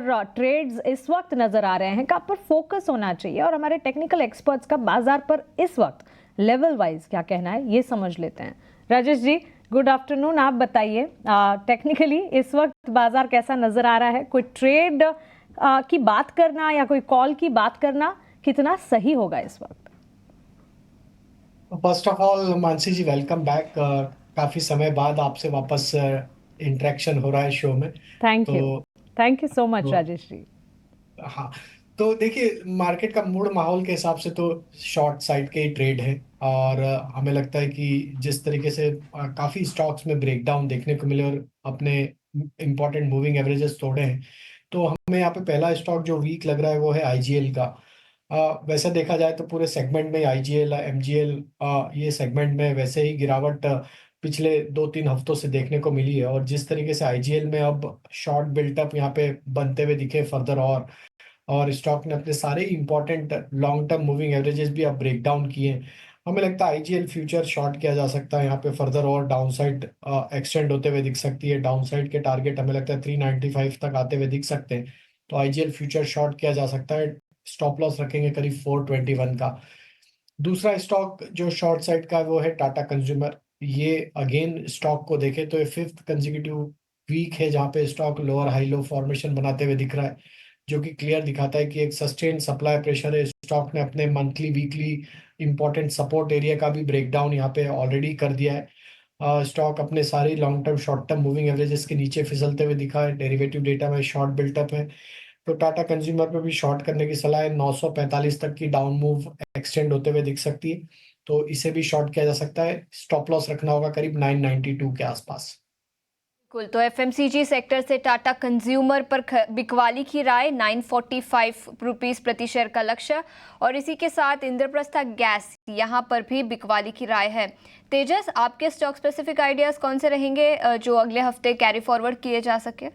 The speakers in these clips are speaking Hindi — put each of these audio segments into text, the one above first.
ट्रेड्स इस वक्त नजर आ रहे हैं, कहाँ पर फोकस होना चाहिए और हमारे टेक्निकल एक्सपर्ट्स का बाजार पर इस वक्त लेवल वाइज क्या कहना है, ये समझ लेते हैं। Rajesh ji, good afternoon. आप बताइए टेक्निकली इस वक्त बाजार कैसा नजर आ रहा है? कोई ट्रेड की बात करना या कोई कॉल की बात करना कितना सही होगा इस वक्त? First of all Mansi ji, welcome back. काफी समय बाद आपसे वापस इंटरेक्शन हो रहा है शो में। Thank you. तो, थैंक यू सो मच तो राजेश जी। हाँ, तो देखिए, मार्केट का मूड माहौल के हिसाब से तो शॉर्ट साइड के ही ट्रेड है। और हमें लगता है कि जिस तरीके से काफी स्टॉक्स में ब्रेकडाउन देखने को मिले और अपने इंपॉर्टेंट मूविंग एवरेजेस तोड़े हैं, तो हमें यहाँ पे पहला स्टॉक जो वीक लग रहा है वो है आईजीएल का। वैसे देखा जाए तो पूरे सेगमेंट में आईजीएल एमजीएल, ये सेगमेंट में वैसे ही गिरावट पिछले 2-3 हफ्तों से देखने को मिली है। और जिस तरीके से आईजीएल में अब शॉर्ट बिल्टअप यहाँ पे बनते हुए दिखे फर्दर, और स्टॉक ने अपने सारे important long term moving averages भी अब ब्रेक डाउन किए हैं। हमें लगता है आईजीएल फ्यूचर शॉर्ट किया जा सकता है यहाँ पे फर्दर, और डाउन साइड एक्सटेंड होते हुए दिख सकती है। डाउन साइड के टारगेट हमें लगता है 395 तक आते हुए दिख सकते हैं। तो आईजीएल फ्यूचर शॉर्ट किया जा सकता है। स्टॉप लॉस रखेंगे करीब 421 का। दूसरा स्टॉक जो शॉर्ट साइड का है वो है टाटा कंज्यूमर। ये अगेन स्टॉक को देखें तो ये फिफ्थ कंसेक्यूटिव वीक है जहाँ पे stock lower high low formation बनाते हुए दिख रहा है, जो कि क्लियर दिखाता है कि एक सस्टेन सप्लाई प्रेशर है। स्टॉक ने अपने monthly weekly important support area का भी ब्रेकडाउन यहाँ पे ऑलरेडी कर दिया है। स्टॉक अपने सारी long term short term moving averages के नीचे फिसलते हुए दिखा है। डेरिवेटिव डेटा में शॉर्ट बिल्टअप है। तो टाटा कंज्यूमर पे भी शॉर्ट करने की सलाह है। 945 तक की डाउन मूव एक्सटेंड होते हुए दिख सकती है, तो इसे भी शॉर्ट किया जा सकता है। स्टॉप लॉस रखना होगा करीब 992 के आसपास। बिल्कुल, तो एफएमसीजी सेक्टर से टाटा कंज्यूमर पर बिकवाली की राय, 945 रुपीस प्रति शेयर का लक्ष्य। और इसी के साथ इंद्रप्रस्था गैस, यहाँ पर भी बिकवाली की राय है। तेजस, आपके स्टॉक स्पेसिफिक आइडियाज कौन से रहेंगे जो अगले हफ्ते कैरी फॉरवर्ड किए जा सके?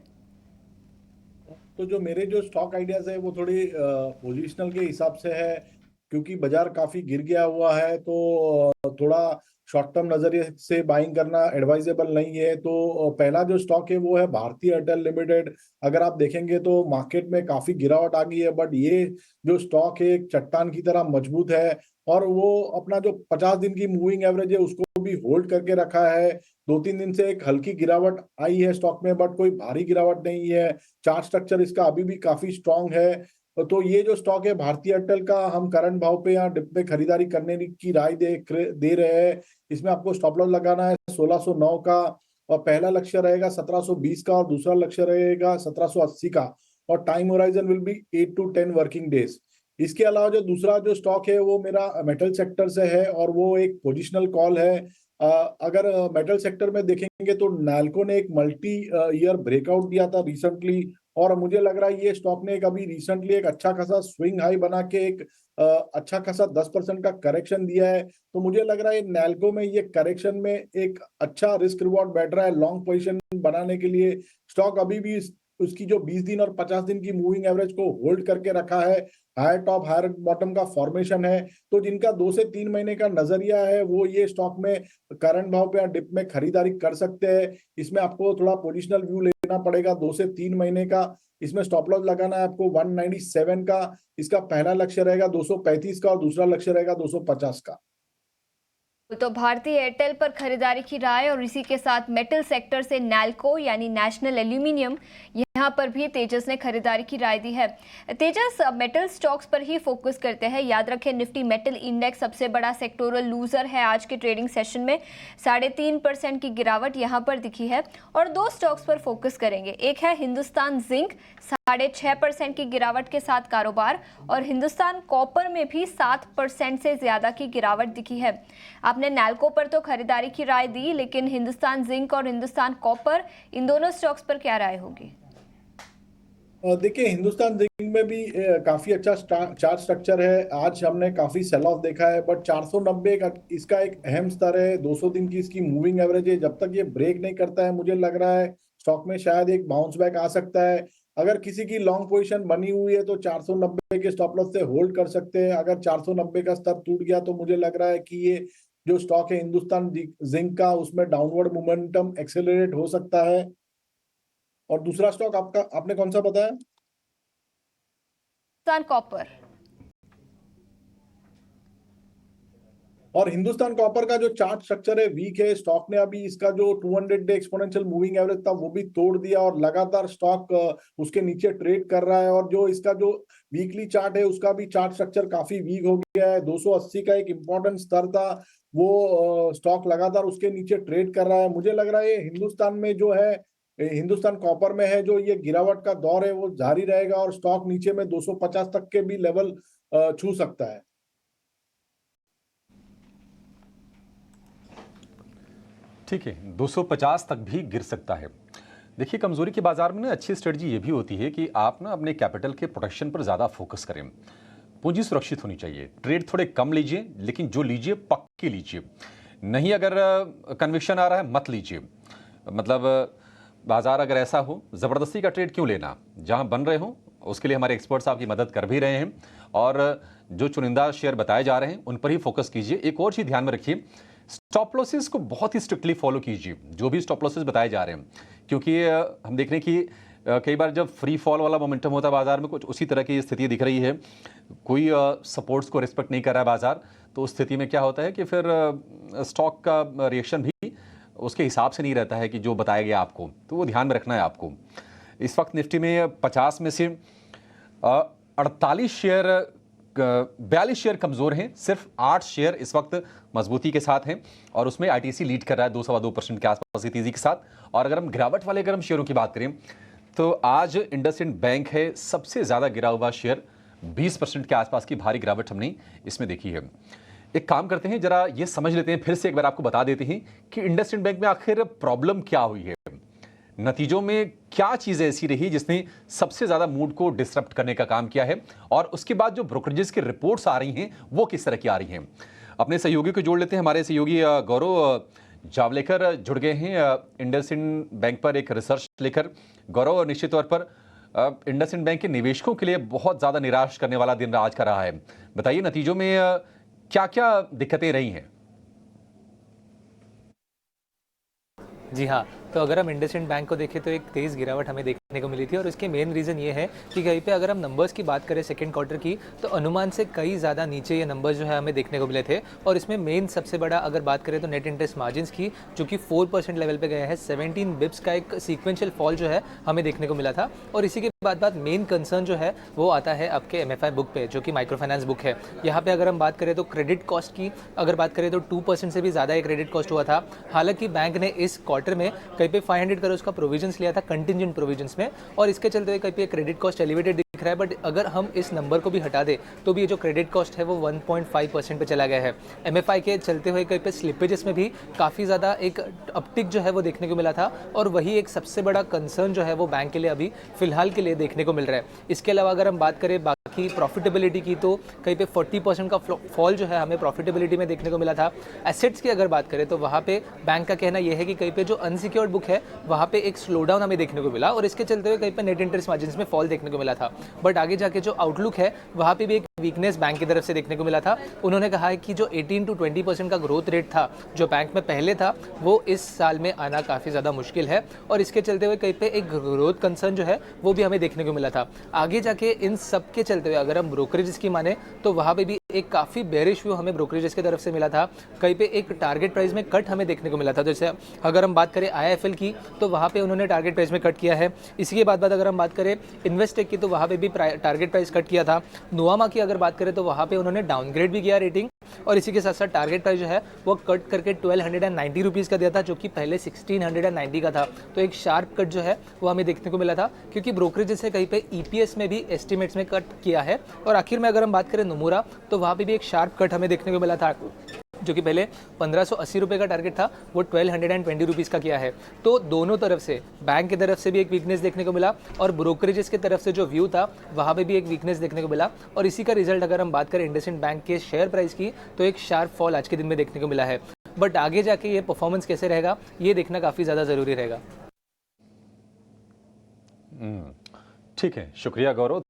तो जो मेरे जो स्टॉक आइडियाज है वो थोड़ी पोजिशनल के हिसाब से है, क्योंकि बाजार काफी गिर गया हुआ है। तो थोड़ा शॉर्ट टर्म नजरिए से बाइंग करना एडवाइजेबल नहीं है। तो पहला जो स्टॉक है वो है भारतीय एयरटेल लिमिटेड। अगर आप देखेंगे तो मार्केट में काफी गिरावट आ गई है, बट ये जो स्टॉक है एक चट्टान की तरह मजबूत है। और वो अपना जो 50 दिन की मूविंग एवरेज है उसको भी होल्ड करके रखा है। 2-3 दिन से एक हल्की गिरावट आई है स्टॉक में, बट कोई भारी गिरावट नहीं है। चार्ट स्ट्रक्चर इसका अभी भी काफी स्ट्रांग है। तो ये जो स्टॉक है भारतीय एयरटेल का, हम करंट भाव पे या डिप पे खरीदारी करने की राय दे रहे हैं। इसमें आपको स्टॉप लॉस लगाना है 1609 का, और पहला लक्ष्य रहेगा 1720 का, और दूसरा लक्ष्य रहेगा 1780 का। और time horizon will be 8 to 10 working days. इसके अलावा जो दूसरा जो स्टॉक है वो मेरा मेटल सेक्टर से है, और वो एक पोजिशनल कॉल है। अगर मेटल सेक्टर में देखेंगे तो नाल्को ने एक मल्टी ईयर ब्रेकआउट दिया था रिसेंटली, और मुझे लग रहा है ये स्टॉक ने एक अभी रिसेंटली एक अच्छा खासा स्विंग हाई बना के एक अच्छा खासा 10% का करेक्शन दिया है। तो मुझे लग रहा है नैल्को में ये करेक्शन में एक अच्छा रिस्क रिवॉर्ड बैठ रहा है लॉन्ग पोजीशन बनाने के लिए। स्टॉक अभी भी उसकी जो 20 दिन और 50 दिन की मूविंग एवरेज को होल्ड करके रखा है। हायर टॉप हायर बॉटम का फॉर्मेशन है। तो जिनका 2 से 3 महीने का नजरिया है वो ये स्टॉक में करंट भाव पे या डिप में खरीदारी कर सकते हैं। इसमें आपको थोड़ा पोजिशनल व्यू लेना पड़ेगा 2 से 3 महीने का। इसमें स्टॉप लॉस लगाना है आपको 197 का। इसका पहला लक्ष्य रहेगा 235 का, और दूसरा लक्ष्य रहेगा 250 का। तो भारतीय एयरटेल पर खरीदारी की राय, और इसी के साथ मेटल सेक्टर से नैल्को यानी नेशनल एल्यूमिनियम, यहाँ पर भी तेजस ने खरीदारी की राय दी है। तेजस, मेटल स्टॉक्स पर ही फोकस करते हैं। याद रखें, निफ्टी मेटल इंडेक्स सबसे बड़ा सेक्टोरल लूजर है। आज के ट्रेडिंग सेशन में 3.5% की गिरावट यहाँ पर दिखी है। और दो स्टॉक्स पर फोकस करेंगे, एक है हिंदुस्तान जिंक, 6.5% की गिरावट के साथ कारोबार, और हिंदुस्तान कॉपर में भी 7% से ज्यादा की गिरावट दिखी है। आपने नैल्को पर तो खरीदारी की राय दी, लेकिन हिंदुस्तान जिंक और हिंदुस्तान कॉपर, इन दोनों स्टॉक्स पर क्या राय होगी? देखिए, हिंदुस्तान जिंक में भी काफी अच्छा चार्ट स्ट्रक्चर है। आज हमने काफी सेल ऑफ देखा है, बट 490 का इसका एक अहम स्तर है। 200 दिन की इसकी मूविंग एवरेज है। जब तक ये ब्रेक नहीं करता है मुझे लग रहा है स्टॉक में शायद एक बाउंस बैक आ सकता है। अगर किसी की लॉन्ग पोजीशन बनी हुई है तो 490 के स्टॉप लॉस से होल्ड कर सकते हैं। अगर 490 का स्तर टूट गया तो मुझे लग रहा है कि ये जो स्टॉक है हिंदुस्तान जिंक का, उसमें डाउनवर्ड मोमेंटम एक्सेलरेट हो सकता है। और दूसरा स्टॉक आपका आपने कौन सा बताया? हिंदुस्तान कॉपर। और हिंदुस्तान कॉपर का जो चार्ट स्ट्रक्चर है वीक है। स्टॉक ने अभी इसका जो 200 डे एक्सपोनेंशियल मूविंग एवरेज था वो भी तोड़ दिया और लगातार स्टॉक उसके नीचे ट्रेड कर रहा है। और जो इसका जो वीकली चार्ट है उसका भी चार्ट स्ट्रक्चर काफी वीक हो गया है। 280 का एक इंपॉर्टेंट स्तर था, वो स्टॉक लगातार उसके नीचे ट्रेड कर रहा है। मुझे लग रहा है हिंदुस्तान में जो है, हिंदुस्तान कॉपर में है जो ये गिरावट का दौर है वो जारी रहेगा और स्टॉक नीचे में 250 तक के भी लेवल छू सकता है। ठीक है, 250 तक भी गिर सकता है। देखिए, कमजोरी के बाजार में ना अच्छी स्ट्रेटजी ये भी होती है कि आप ना अपने कैपिटल के प्रोटेक्शन पर ज़्यादा फोकस करें। पूंजी सुरक्षित होनी चाहिए, ट्रेड थोड़े कम लीजिए, लेकिन जो लीजिए पक्के लीजिए। नहीं अगर कन्विक्शन आ रहा है मत लीजिए। मतलब बाजार अगर ऐसा हो, ज़बरदस्ती का ट्रेड क्यों लेना। जहां बन रहे हो उसके लिए हमारे एक्सपर्ट्स आपकी मदद कर भी रहे हैं और जो चुनिंदा शेयर बताए जा रहे हैं उन पर ही फोकस कीजिए। एक और चीज़ ध्यान में रखिए, स्टॉप लॉसेस को बहुत ही स्ट्रिक्टली फॉलो कीजिए, जो भी स्टॉप लॉसेस बताए जा रहे हैं, क्योंकि हम देख रहे हैं कि कई बार जब फ्री फॉल वाला मोमेंटम होता है बाजार में, कुछ उसी तरह की स्थिति दिख रही है। कोई सपोर्ट्स को रिस्पेक्ट नहीं कर रहा है बाजार, तो उस स्थिति में क्या होता है कि फिर स्टॉक का रिएक्शन भी उसके हिसाब से नहीं रहता है कि जो बताया गया आपको, तो वो ध्यान में रखना है आपको। इस वक्त निफ्टी में 50 में से 48 शेयर 42 शेयर कमजोर हैं, सिर्फ 8 शेयर इस वक्त मजबूती के साथ हैं और उसमें आईटीसी लीड कर रहा है 2.2% के आसपास की तेजी के साथ। और अगर हम गिरावट वाले गर्म शेयरों की बात करें तो आज इंडसइंड बैंक है सबसे ज्यादा गिरा हुआ शेयर, 20% के आसपास की भारी गिरावट हमने इसमें देखी है। एक काम करते हैं, जरा ये समझ लेते हैं, फिर से एक बार आपको बता देते हैं कि इंडसइंड बैंक में आखिर प्रॉब्लम क्या हुई है, नतीजों में क्या चीजें ऐसी रही जिसने सबसे ज्यादा मूड को डिसरप्ट करने का काम किया है, और उसके बाद जो ब्रोकरेजेस की रिपोर्ट्स आ रही हैं वो किस तरह की आ रही हैं। अपने सहयोगी को जोड़ लेते हैं, हमारे सहयोगी गौरव जावलेकर जुड़ गए हैं इंडसइंड बैंक पर एक रिसर्च लेकर। गौरव, निश्चित तौर पर इंडसइंड बैंक के निवेशकों के लिए बहुत ज्यादा निराश करने वाला दिन आज का रहा है। बताइए नतीजों में क्या क्या दिक्कतें रही हैं। जी हाँ, तो अगर हम इंडसइंड बैंक को देखें तो एक तेज़ गिरावट हमें देखने को मिली थी और इसके मेन रीज़न ये है कि कहीं पे अगर हम नंबर्स की बात करें सेकंड क्वार्टर की, तो अनुमान से कई ज़्यादा नीचे ये नंबर्स जो है हमें देखने को मिले थे। और इसमें मेन सबसे बड़ा अगर बात करें तो नेट इंटरेस्ट मार्जिन्स की, जो कि 4% लेवल पे गया है। 17 बिप्स का एक सीक्वेंशियल फॉल जो है हमें देखने को मिला था। और इसी के बाद मेन कंसर्न जो है वो आता है आपके MFI बुक पे, जो कि माइक्रो फाइनेंस बुक है। यहाँ पे अगर हम बात करें तो क्रेडिट कॉस्ट की अगर बात करें तो 2% से भी ज़्यादा एक क्रेडिट कॉस्ट हुआ था। हालांकि बैंक ने इस क्वार्टर में कहीं पे 500 करोड़ का प्रोविजंस लिया था कंटिजेंट प्रोविजंस में, और इसके चलते हुए कहीं पे क्रेडिट कॉस्ट एलिवेटेड दिख रहा है। बट अगर हम इस नंबर को भी हटा दे तो भी ये जो क्रेडिट कॉस्ट है वो 1.5% पे चला गया है। MFI के चलते हुए कहीं पे स्लिपेजेस में भी काफ़ी ज़्यादा एक अपटिक जो है वो देखने को मिला था, और वही एक सबसे बड़ा कंसर्न जो है वो बैंक के लिए अभी फिलहाल के लिए देखने को मिल रहा है। इसके अलावा अगर हम बात करें बाकी प्रॉफिटेबिलिटी की, तो कहीं पे 40% का फॉल जो है हमें प्रॉफिटेबिलिटी में देखने को मिला था। एसेट्स की अगर बात करें तो वहाँ पे बैंक का कहना यह है कि कहीं पे जो अनसिक्योर्ड बुक है वहाँ पे एक स्लो डाउन हमें देखने को मिला, और इसके चलते हुए कहीं पे नेट इंटरेस्ट मार्जिन्स में फॉल देखने को मिला था। बट आगे जाके जो आउटलुक है वहाँ पे भी एक वीकनेस बैंक की तरफ से देखने को मिला था। उन्होंने कहा है कि जो 18 to 20% का ग्रोथ रेट था जो बैंक में पहले था वो इस साल में आना काफ़ी ज़्यादा मुश्किल है, और इसके चलते हुए कहीं पे एक ग्रोथ कंसर्न जो है वो भी हमें देखने को मिला था। आगे जाके इन सब के चलते हुए अगर हम ब्रोकरेजेस की माने तो वहाँ पे भी एक काफ़ी बेरिश व्यू हमें ब्रोकरेजेस की तरफ से मिला था। कहीं पे एक टारगेट प्राइस में कट हमें देखने को मिला था। जैसे अगर हम बात करें IIFL की तो वहाँ पे उन्होंने टारगेट प्राइस में कट किया है। इसी के बाद अगर हम बात करें इन्वेस्टेक की तो वहाँ पे भी टारगेट प्राइस कट किया था। नुआमा की अगर बात करें तो वहाँ पे उन्होंने डाउनग्रेड भी किया रेटिंग, और इसी के साथ साथ टारगेट प्राइस जो है वो कट करके 1290 रुपीज़ का दिया था, जो कि पहले 1690 का था। तो एक शार्प कट जो है वो हमें देखने को मिला था, क्योंकि ब्रोकरेज से कहीं पे EPS में भी एस्टिमेट्स में कट किया है। और आखिर में अगर हम बात करें नोमुरा तो वहाँ पे भी एक शार्प कट हमें देखने को मिला था, जो कि पहले 1580 रुपये का टारगेट था वो 1220 रुपीज़ का किया है। तो दोनों तरफ से बैंक की तरफ से भी एक वीकनेस देखने को मिला, और ब्रोकरेजेस की तरफ से जो व्यू था वहाँ पे भी एक वीकनेस देखने को मिला। और इसी का रिजल्ट अगर हम बात करें इंडसइंड बैंक के शेयर प्राइस की तो एक शार्प फॉल आज के दिन में देखने को मिला है। बट आगे जाके ये परफॉर्मेंस कैसे रहेगा ये देखना काफ़ी ज़्यादा ज़रूरी रहेगा। ठीक है, शुक्रिया गौरव।